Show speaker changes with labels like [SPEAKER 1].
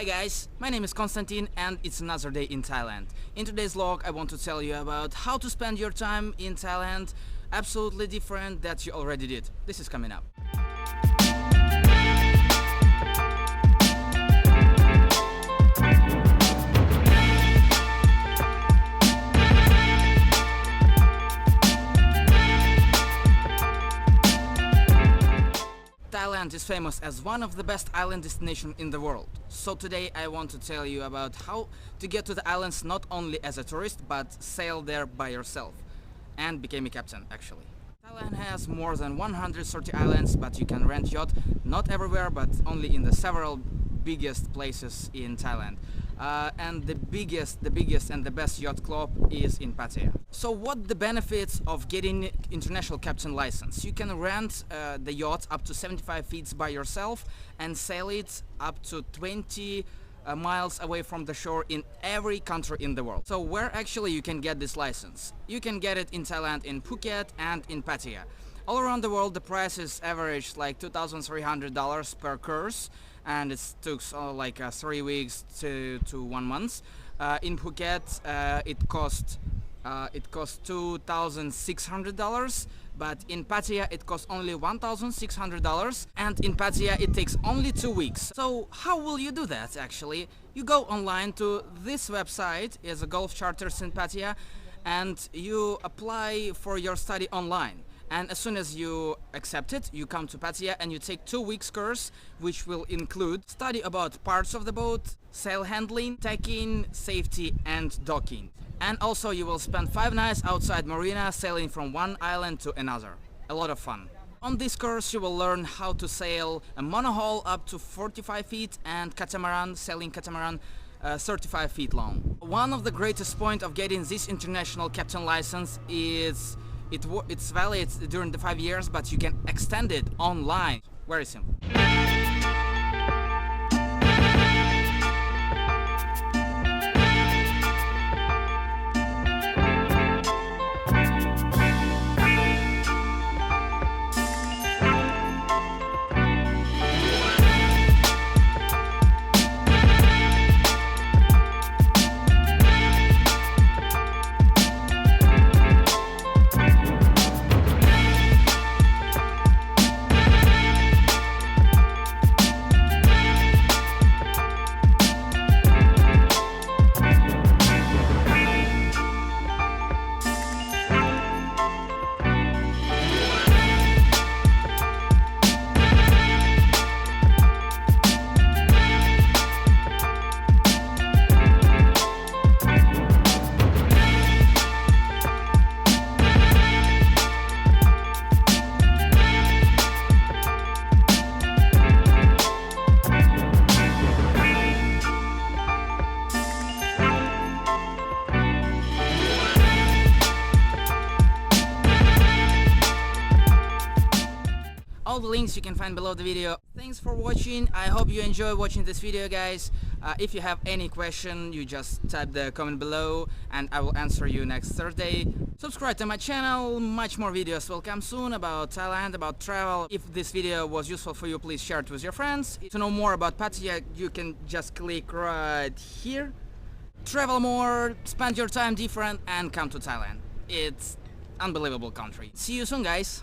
[SPEAKER 1] guys, my name is Konstantin and it's another day in Thailand. In today's vlog I want to tell you about how to spend your time in Thailand absolutely different that you already did. This is coming up. Thailand is famous as one of the best island destinations in the world. So today I want to tell you about how to get to the islands not only as a tourist but sail there by yourself and become a captain actually. Thailand has more than 130 islands, but you can rent yacht not everywhere but only in the several biggest places in Thailand. And the biggest and the best yacht club is in Pattaya. So what the benefits of getting international captain license? You can rent the yacht up to 75 feet by yourself and sail it up to 20 miles away from the shore in every country in the world. So where actually you can get this license? You can get it in Thailand, in Phuket and in Pattaya. All around the world the price is average like $2,300 per course, and it took like 3 weeks to 1 month. In Phuket it cost $2,600, but in Pattaya it costs only $1,600, and in Pattaya it takes only 2 weeks. So how will you do that actually? You go online to this website, is a golf charters in Pattaya, and you apply for your study online. And as soon as you accept it, you come to Pattaya and you take 2 weeks course, which will include study about parts of the boat, sail handling, tacking, safety and docking. And also you will spend 5 nights outside marina sailing from one island to another. A lot of fun. On this course you will learn how to sail a monohull up to 45 feet and catamaran, sailing catamaran 35 feet long. One of the greatest points of getting this international captain license is it's valid during the 5 years, but you can extend it online. Very simple. All the links you can find below the video. Thanks for watching. I hope you enjoy watching this video, guys. If you have any question, you just type the comment below and I will answer you next Thursday. Subscribe to my channel. Much more videos will come soon about Thailand, about travel. If this video was useful for you, please share it with your friends. To know more about Pattaya, you can just click right here. Travel more, spend your time different and come to Thailand. It's unbelievable country. See you soon, guys.